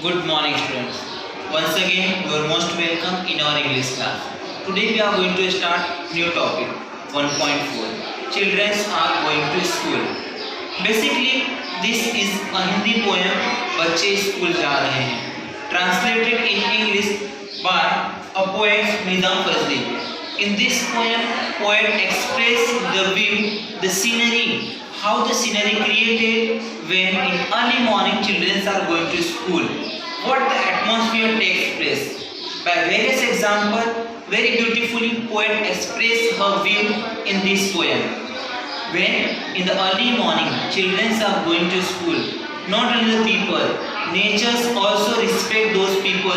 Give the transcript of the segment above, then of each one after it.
Good morning, students. Once again, you are most welcome in our English class. Today we are going to start new topic 1.4. Children are going to school. Basically, this is a Hindi poem. बच्चे school जा रहे हैं. Translated in English by a poet Nizam Fazli. In this poem, poet expresses the view, the scenery, how the scenery created when in early morning children are going to school. What the atmosphere takes place. By various examples, very beautifully poet expresses her view in this poem. When in the early morning children are going to school, not only the people, nature also respect those people,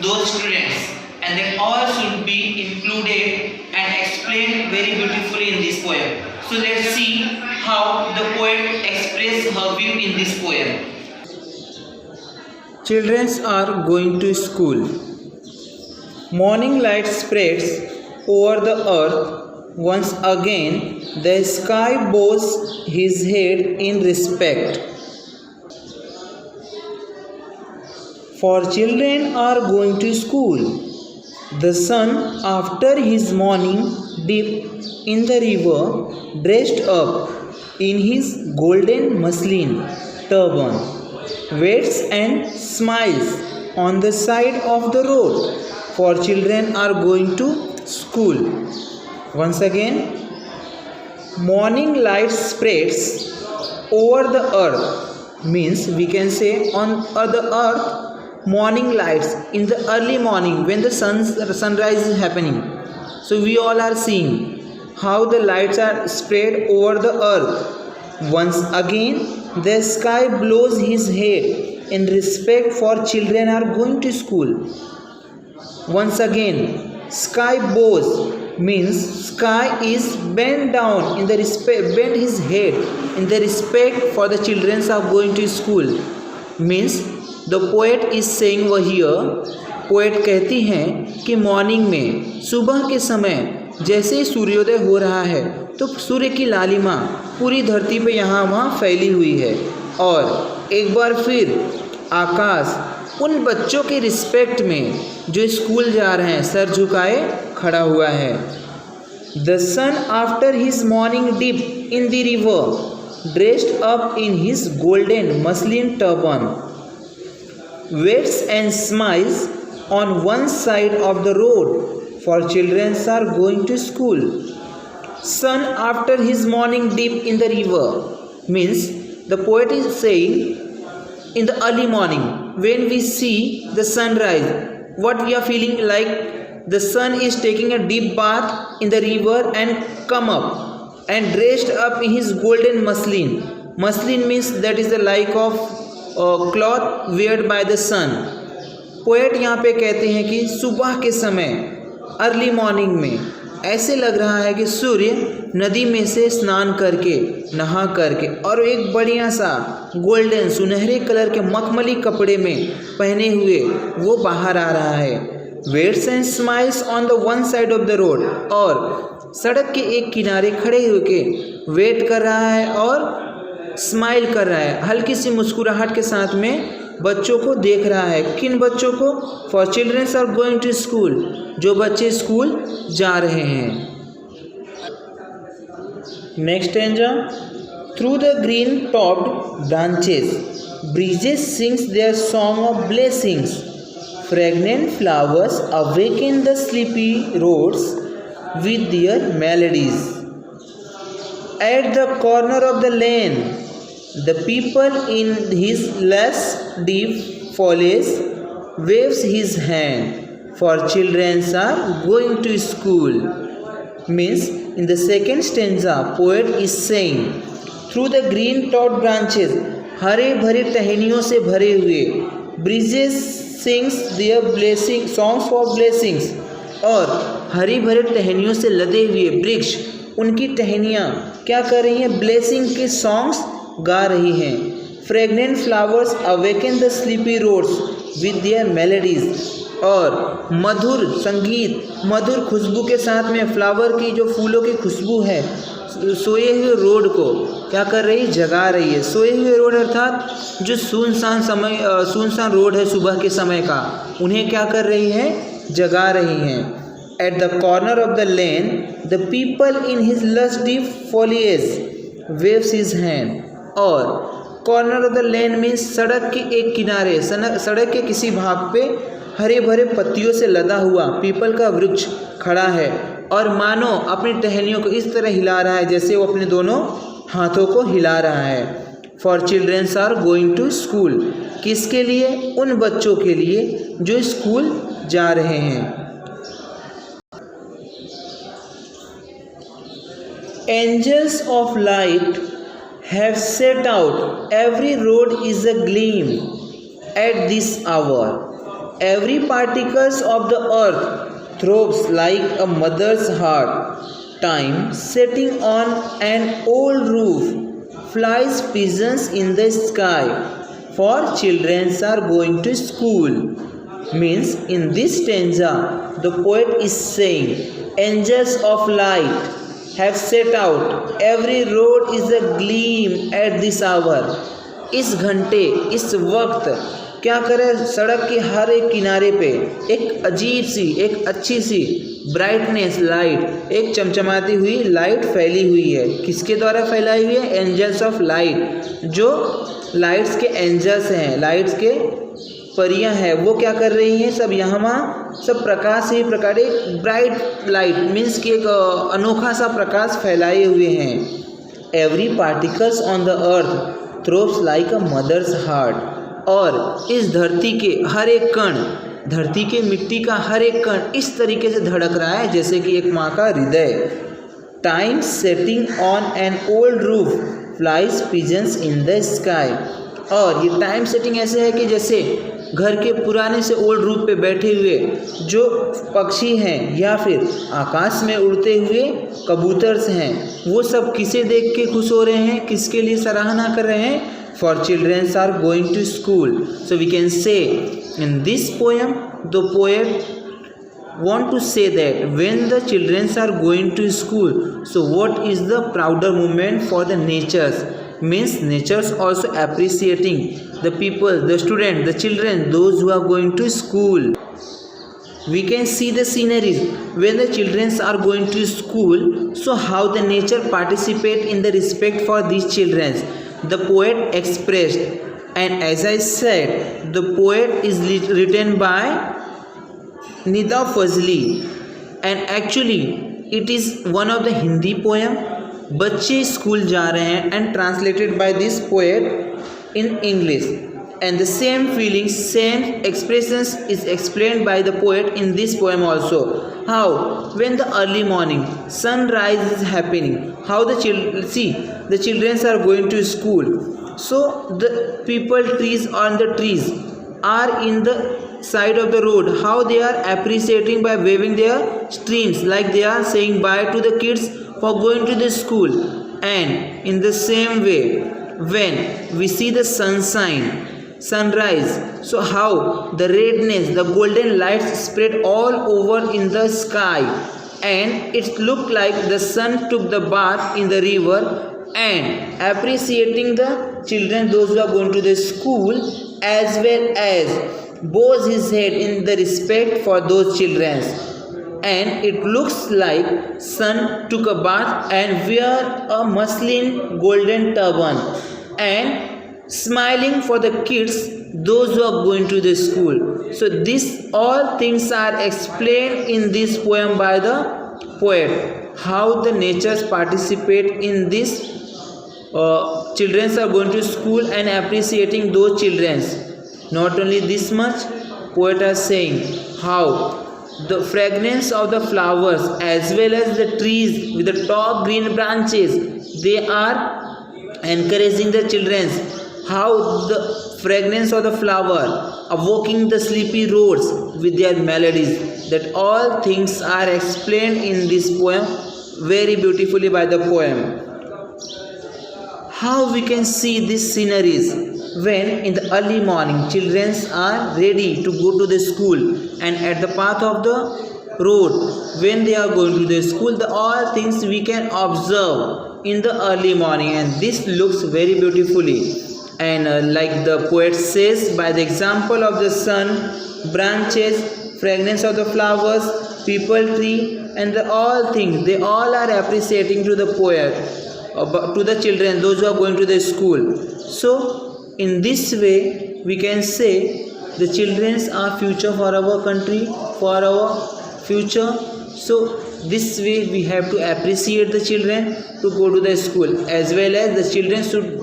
those students, and that all should be included and explained very beautifully in this poem. So let's see how the poet expresses her view in this poem. Children are going to school. Morning light spreads over the earth. Once again, the sky bows his head in respect. For children are going to school. The sun, after his morning dip in the river, dressed up in his golden muslin turban, waits and smiles on the side of the road, for children are going to school. Once again, morning light spreads over the earth, means we can say on the earth, morning lights in the early morning when the sunrise is happening. So we all are seeing how the lights are spread over the earth. Once again, the sky blows his head in respect, for children are going to school. Once again, sky bows means sky is bent down in the respect, bent his head in the respect for the children are going to school. Means the poet is saying over here, poet कहती हैं कि morning में सुबह के समय जैसे ही सूर्योदय हो रहा है तो सूर्य की लालिमा पूरी धरती पे यहाँ वहाँ फैली हुई है, और एक बार फिर आकाश उन बच्चों के रिस्पेक्ट में जो स्कूल जा रहे हैं सर झुकाए खड़ा हुआ है. The sun after his morning dip in the river dressed up in his golden muslin turban waits and smiles on one side of the road, for children are going to school. Sun after his morning dip in the river means the poet is saying in the early morning when we see the sunrise, what we are feeling like the sun is taking a deep bath in the river and come up and dressed up in his golden muslin. Muslin means that is the like of cloth weared by the sun. Poet यहाँ पे कहते हैं कि सुबह के समय early morning में ऐसे लग रहा है कि सूर्य नदी में से स्नान करके नहा करके और एक बढ़िया सा गोल्डन सुनहरे कलर के मखमली कपड़े में पहने हुए वो बाहर आ रहा है. Waits and smiles on the one side of the road, और सड़क के एक किनारे खड़े होकर वेट कर रहा है और स्माइल कर रहा है, हल्की सी मुस्कुराहट के साथ में बच्चों को देख रहा है. किन बच्चों को? For childrens are going to school, जो बच्चे स्कूल जा रहे हैं. Next stanza. Through the green topped branches breezes sings their song of blessings, fragrant flowers awaken the sleepy roads with their melodies. At the corner of the lane, the people in his less deep foliage waves his hand, for children are going to school. Means in the second stanza, poet is saying, through the green topped branches, हरे भरे टहनियों से भरे हुए, breezes sings their blessing songs for blessings, और हरी भरे टहनियों से लदे हुए वृक्ष उनकी टहनियाँ क्या कर रही हैं? ब्लेसिंग के सॉन्ग्स गा रही हैं. Fragrant flowers awaken the sleepy roads with their melodies, और मधुर संगीत मधुर खुशबू के साथ में फ्लावर की जो फूलों की खुशबू है सोए हुए रोड को क्या कर रही है, जगा रही है। सोए हुए रोड अर्थात जो सुनसान रोड है सुबह के समय का, उन्हें क्या कर रही है, जगा रही हैं। At the corner of the lane the people in his lusty foliage waves his hand. और कॉर्नर ऑफ द लेन में सड़क के एक किनारे, सड़क के किसी भाग पे हरे भरे पत्तियों से लदा हुआ पीपल का वृक्ष खड़ा है और मानो अपनी टहनियों को इस तरह हिला रहा है जैसे वो अपने दोनों हाथों को हिला रहा है। For childrens are going to school, किसके लिए, उन बच्चों के लिए जो स्कूल जा रहे हैं। Angels of light have set out, every road is a gleam at this hour. Every particles of the earth throbs like a mother's heart. Time setting on an old roof, flies pigeons in the sky. For children are going to school. Means in this stanza the poet is saying, angels of light have set out, every road is a gleam at this hour. इस घंटे, इस वक्त क्या करे, सड़क के हर एक किनारे पे एक अजीब सी, एक अच्छी सी ब्राइटनेस लाइट, एक चमचमाती हुई लाइट फैली हुई है। किसके द्वारा फैलाई हुई है, एंजल्स ऑफ लाइट, जो लाइट्स के एंजल्स हैं, लाइट्स के परियां हैं, वो क्या कर रही हैं, सब यहाँ वहाँ सब प्रकाश ही प्रकार, एक ब्राइट लाइट मीन्स कि एक अनोखा सा प्रकाश फैलाए हुए हैं। Every particles on the earth throbs like a mother's heart. और इस धरती के हर एक कण, धरती के मिट्टी का हर एक कण इस तरीके से धड़क रहा है जैसे कि एक माँ का हृदय। Time setting on an old roof, flies pigeons in the sky. और ये टाइम सेटिंग ऐसे है कि जैसे घर के पुराने से ओल्ड रूफ पे बैठे हुए जो पक्षी हैं या फिर आकाश में उड़ते हुए कबूतर्स हैं, वो सब किसे देख के खुश हो रहे हैं, किसके लिए सराहना कर रहे हैं, for childrens are going to school. So we can say in this poem the poet want to say that when the children are going to school, so what is the prouder moment for the natures, means natures also appreciating the people, the student, the children, those who are going to school. We can see the sceneries when the children are going to school, so how the nature participate in the respect for these children, the poet expressed. And as I said, the poet is written by Nida Fazli and actually it is one of the Hindi poem. बच्चे school जा रहे हैं and translated by this poet in English and the same feelings, same expressions is explained by the poet in this poem also. How when the early morning sunrise is happening, how the children are going to school, so the people trees on the trees are in the side of the road, how they are appreciating by waving their streams like they are saying bye to the kids for going to the school. And in the same way when we see the sunrise, so how the redness, the golden lights spread all over in the sky and it looked like the sun took the bath in the river, and appreciating the children, those who are going to the school, as well as bows his head in the respect for those children, and it looks like sun took a bath and wear a muslin golden turban and smiling for the kids, those who are going to the school. So this all things are explained in this poem by the poet, how the natures participate in this children are going to school and appreciating those children. Not only this much, poet are saying how the fragrance of the flowers as well as the trees with the tall green branches, they are encouraging the children, how the fragrance of the flower evoking the sleepy roads with their melodies. That all things are explained in this poem very beautifully by the poem. How we can see these sceneries when in the early morning children are ready to go to the school, and at the path of the road when they are going to the school, the all things we can observe in the early morning, and this looks very beautifully. And like the poet says, by the example of the sun, branches, fragrance of the flowers, people, tree, and all things, they all are appreciating to the poet, to the children, those who are going to the school. So in this way we can say the children are future for our country, for our future. So this way we have to appreciate the children to go to the school, as well as the children should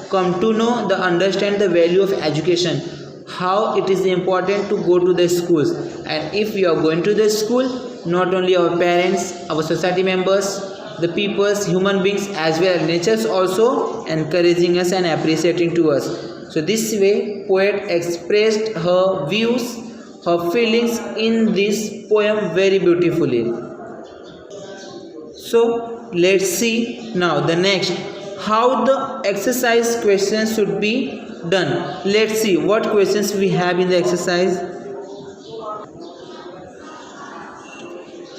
come to know the understand the value of education, how it is important to go to the schools. And if we are going to the school, not only our parents, our society members, the peoples, human beings, as well as natures also encouraging us and appreciating to us. So this way poet expressed her views, her feelings in this poem very beautifully. So let's see now the next, how the exercise questions should be done. Let's see what questions we have in the exercise.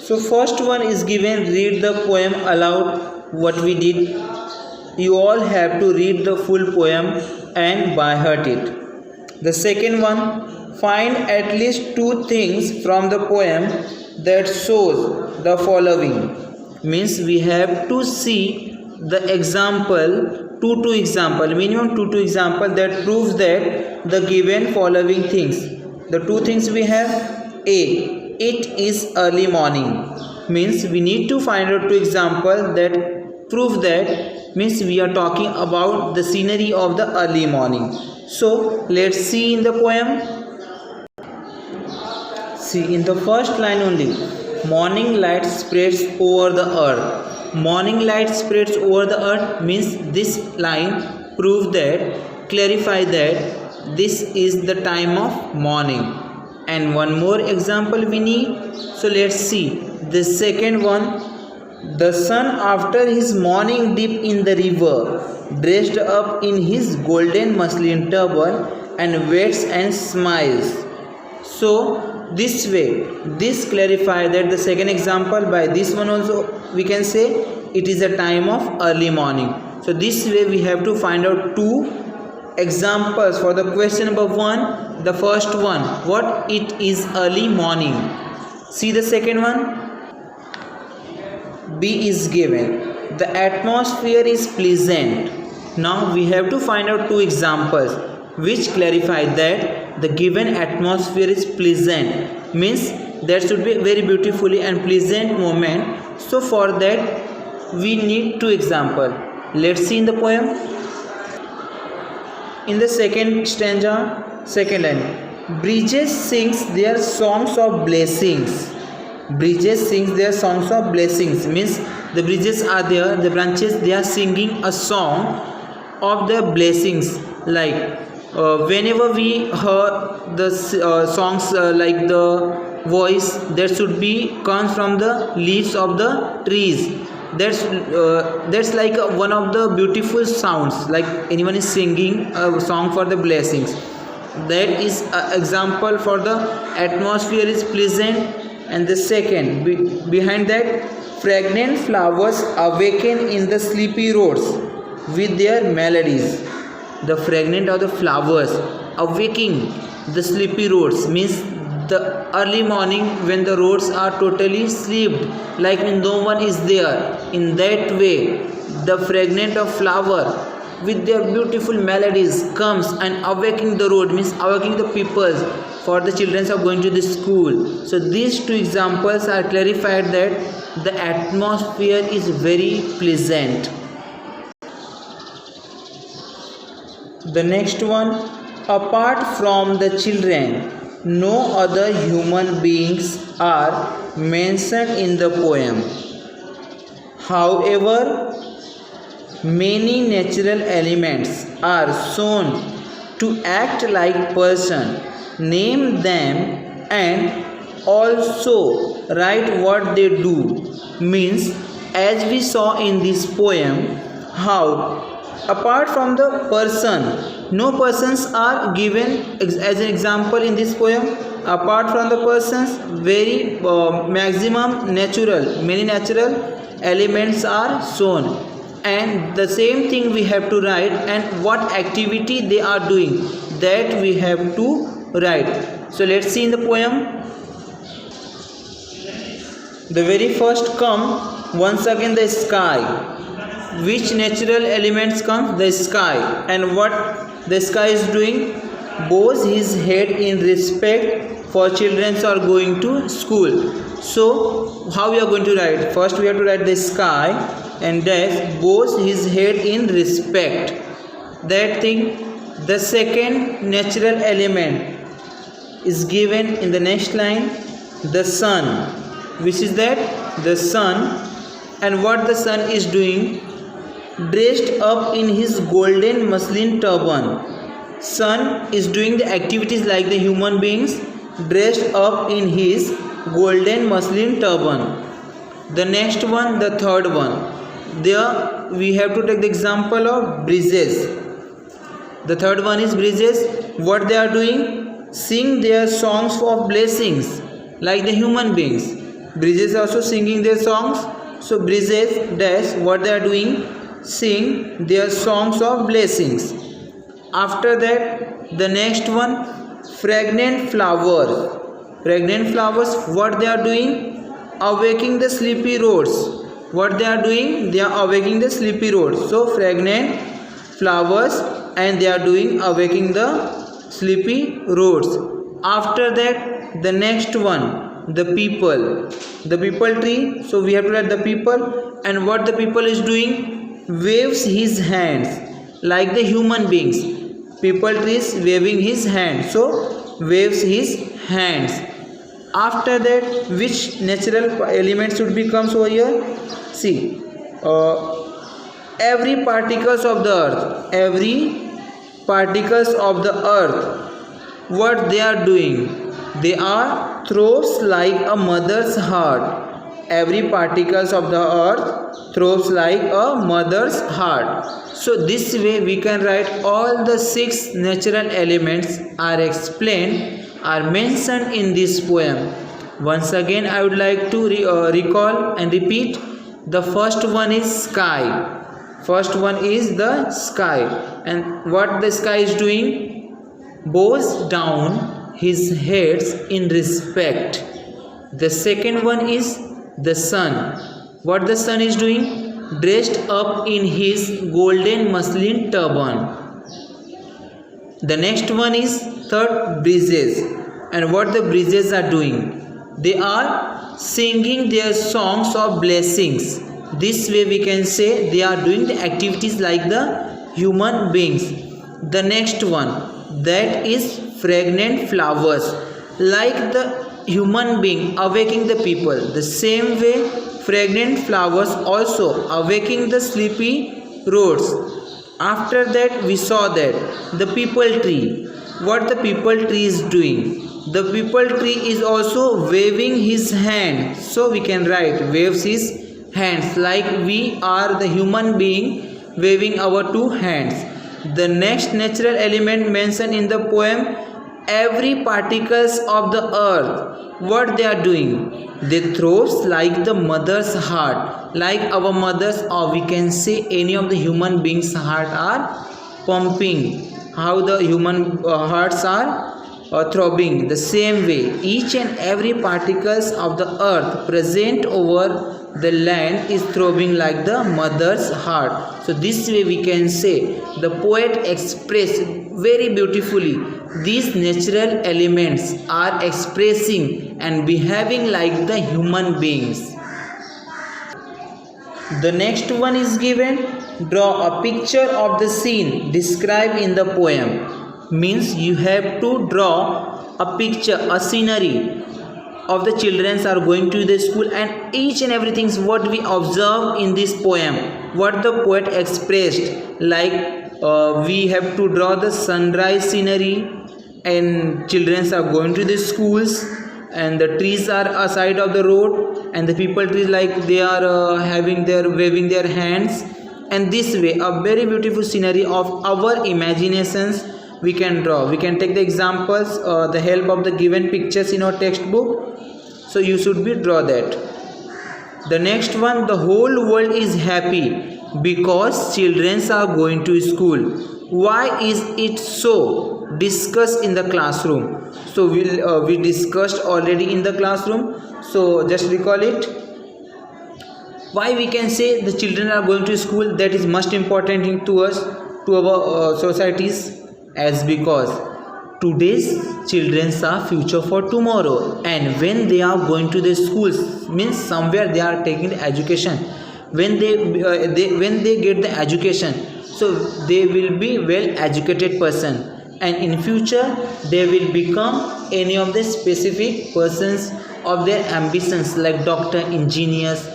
So first one is given, read the poem aloud. What we did, you all have to read the full poem and by heart it. The second one, find at least two things from the poem that shows the following. Means we have to see the example, two example, minimum two example that proves that the given following things. The two things we have: A, it is early morning. Means we need to find out two example that prove that, means we are talking about the scenery of the early morning. So let's see in the poem. See in the first line only, morning light spreads over the earth. Morning light spreads over the earth means this line proves that, clarify that this is the time of morning. And one more example we need. So let's see the second one. The sun after his morning dip in the river, dressed up in his golden muslin turban, and waits and smiles. So this way, this clarify that the second example, by this one also we can say it is a time of early morning. So this way we have to find out two examples for the question number 1. The first one, what it is early morning. See the second one. B is given, the atmosphere is pleasant. Now we have to find out two examples which clarify that the given atmosphere is pleasant, means that should be very beautifully and pleasant moment. So for that we need two examples. Let's see in the poem. In the second stanza, second line, bridges sings their songs of blessings. Bridges sings their songs of blessings means the bridges are there, the branches, they are singing a song of the blessings. Like whenever we heard the songs, like the voice that should be comes from the leaves of the trees, that's like one of the beautiful sounds, like anyone is singing a song for the blessings. That is an example for the atmosphere is pleasant. And the second, behind that, fragrant flowers awaken in the sleepy roads with their melodies. The fragrant of the flowers awaking the sleepy roads means the early morning when the roads are totally slept, like no one is there. In that way, the fragrant of flower with their beautiful melodies comes and awaking the road, means awaking the people for the children are going to the school. So these two examples are clarified that the atmosphere is very pleasant. The next one, apart from the children, no other human beings are mentioned in the poem. However, many natural elements are shown to act like person. Name them and also write what they do. Means, as we saw in this poem, how apart from the person, no persons are given as an example in this poem. Apart from the persons, very maximum natural, many natural elements are shown, and the same thing we have to write, and what activity they are doing, that we have to write. So let's see in the poem. The very first come once again the sky. Which natural elements come? The sky. And what the sky is doing? Bows his head in respect, for children are going to school. So how we are going to write? First we have to write the sky, and that bows his head in respect, that thing. The second natural element is given in the next line, the sun. Which is that? The sun. And what the sun is doing? Dressed up in his golden muslin turban. Sun is doing the activities like the human beings, dressed up in his golden muslin turban. The next one, the third one, there we have to take the example of breezes. The third one is breezes. What they are doing? Sing their songs of blessings like the human beings. Breezes also singing their songs. So breezes dash, what they are doing? Sing their songs of blessings. After that, the next one, fragrant flowers. Fragrant flowers, what they are doing? Awaking the sleepy roads. What they are doing? They are awaking the sleepy roads. So fragrant flowers, and they are doing awaking the sleepy roads. After that, the next one, the people. The people tree. So we have to write the people, and what the people is doing? Waves his hands like the human beings. People tree is waving his hand, so waves his hands. After that, which natural element should become over here? See, every particles of the earth, every particles of the earth, what they are doing? They are throbs like a mother's heart. Every particles of the earth throbs like a mother's heart. So this way we can write all the 6 natural elements are explained, are mentioned in this poem. Once again I would like to recall and repeat. The first one is sky. First one is the sky, and what the sky is doing? Bows down his heads in respect. The second one is the sun. What the sun is doing? Dressed up in his golden muslin turban. The next one is third, breezes. And what the breezes are doing? They are singing their songs of blessings. This way we can say they are doing the activities like the human beings. The next one, that is fragrant flowers, like the human being awaking the people. The same way fragrant flowers also awaking the sleepy roads. After that we saw that the people tree. What the people tree is doing? The people tree is also waving his hand. So we can write waves his hands like we are the human being waving our 2 hands. The next natural element mentioned in the poem, every particles of the earth, what they are doing? They throbs like the mother's heart, like our mothers, or we can say any of the human beings' heart are pumping. How the human hearts are throbbing. The same way each and every particles of the earth present over the land is throbbing like the mother's heart. So this way we can say the poet expressed very beautifully these natural elements are expressing and behaving like the human beings. The next one is given, draw a picture of the scene described in the poem. Means you have to draw a picture, a scenery of the children are going to the school, and each and everything is what we observe in this poem, what the poet expressed. Like we have to draw the sunrise scenery, and children are going to the schools, and the trees are aside of the road, and the people trees like they are having their waving their hands, and this way a very beautiful scenery of our imaginations we can draw. We can take the examples, the help of the given pictures in our textbook. So you should be draw that. The next one, the whole world is happy because children are going to school. Why is it so? Discuss in the classroom. So we discussed already in the classroom. So just recall it. Why we can say the children are going to school, that is most important thing to us, to our societies, as because today's children are future for tomorrow, and when they are going to the schools means somewhere they are taking the education. When when they get the education, so they will be well educated person, and in future they will become any of the specific persons of their ambitions, like doctor, engineers,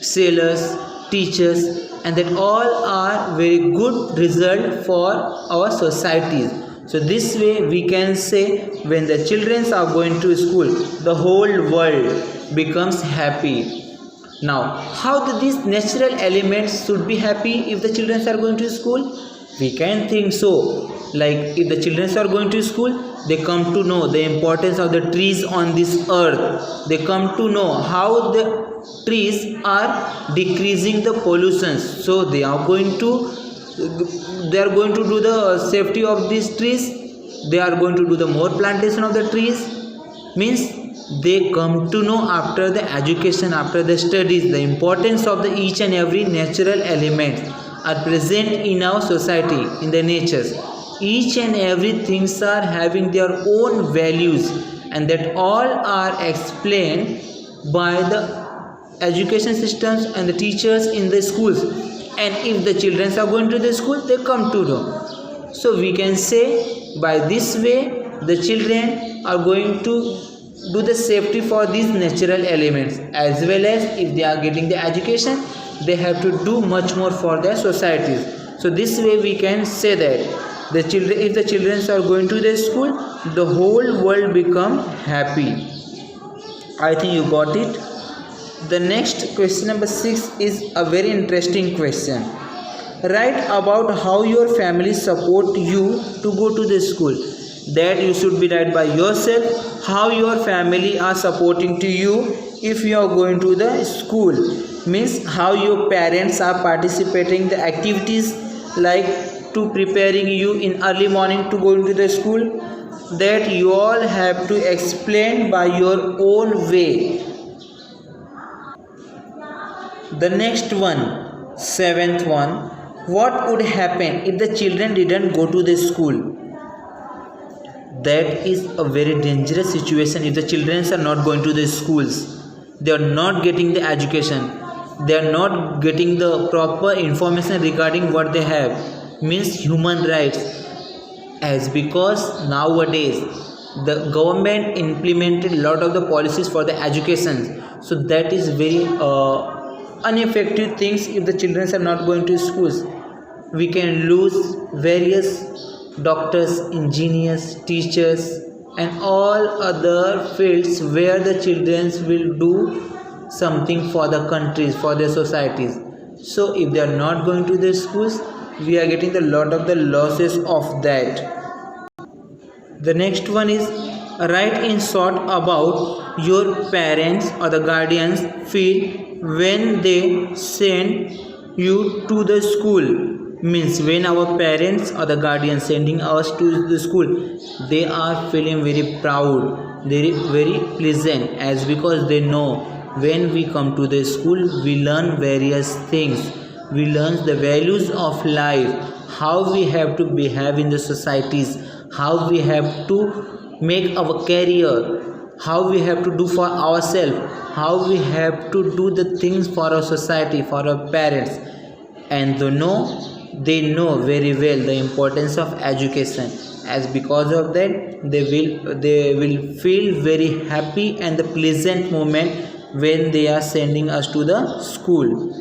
sailors, teachers, and that all are very good result for our societies. So this way we can say, when the children are going to school, the whole world becomes happy. Now, how these natural elements should be happy if the children are going to school? We can think so, like if the children are going to school, they come to know the importance of the trees on this earth. They come to know how the trees are decreasing the pollutions, so they are going to do the safety of these trees. They are going to do the more plantation of the trees. Means they come to know after the education, after the studies, the importance of the each and every natural element are present in our society, in the natures. Each and every things are having their own values, and that all are explained by the education systems and the teachers in the schools. And if the children are going to the school, they come to know. So we can say, by this way the children are going to do the safety for these natural elements, as well as if they are getting the education, they have to do much more for their societies. So this way we can say that the children, if the children are going to the school, the whole world become happy. I think you got it. The next question, number 6, is a very interesting question. Write about how your family support you to go to the school. That you should be write by yourself, how your family are supporting to you if you are going to the school. Means how your parents are participating the activities, like to preparing you in early morning to go into the school. That you all have to explain by your own way. The next one, 7th one, what would happen if the children didn't go to the school? That is a very dangerous situation. If the children are not going to the schools, they are not getting the education, they are not getting the proper information regarding what they have, means human rights. As because nowadays the government implemented a lot of the policies for the education, so that is very ineffective things. If the children are not going to schools, we can lose various doctors, engineers, teachers, and all other fields where the children will do something for the countries, for their societies. So if they are not going to the schools, we are getting a lot of the losses of that. The next one is, write in short about your parents or the guardians feel when they send you to the school. Means when our parents or the guardians sending us to the school, they are feeling very proud, very pleasant, as because they know when we come to the school, we learn various things. We learn the values of life, how we have to behave in the societies, how we have to make our career, how we have to do for ourselves, how we have to do the things for our society, for our parents. And they know very well the importance of education. As because of that, they will feel very happy and the pleasant moment when they are sending us to the school.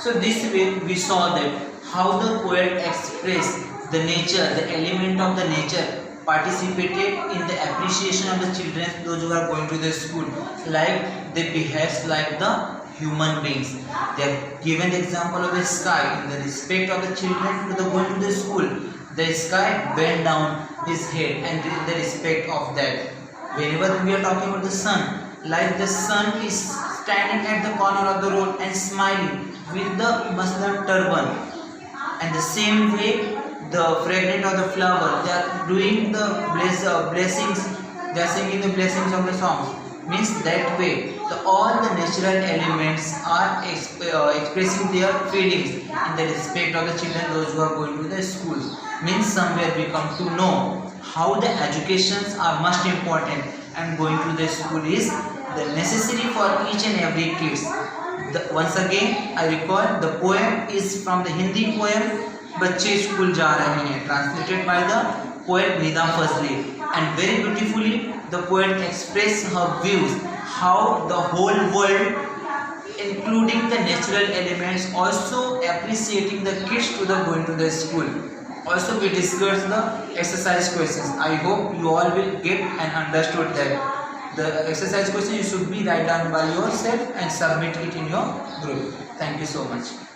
So this way we saw that how the poet expressed the nature, the element of the nature, participated in the appreciation of the children, those who are going to the school, like they behave like the human beings. They have given the example of the sky in the respect of the children to the going to the school. The sky bent down his head, and in the respect of that, whenever we are talking about the sun, like the sun is standing at the corner of the road and smiling with the muslin turban. And the same way, the fragrant of the flower, they are doing the blessings, they are singing the blessings of the songs. Means that way, all the natural elements are expressing their feelings in the respect of the children, those who are going to the school. Means somewhere we come to know how the educations are most important, and going to the school is the necessary for each and every kids. Once again I recall, the poem is from the Hindi poem बच्चे school जा रहे हैं, translated by the poet Nida Fazli, and very beautifully the poet expressed her views how the whole world, including the natural elements, also appreciating the kids to the going to the school. Also we discussed the exercise questions. I hope you all will get and understood that. The exercise question you should be write down by yourself and submit it in your group. Thank you so much.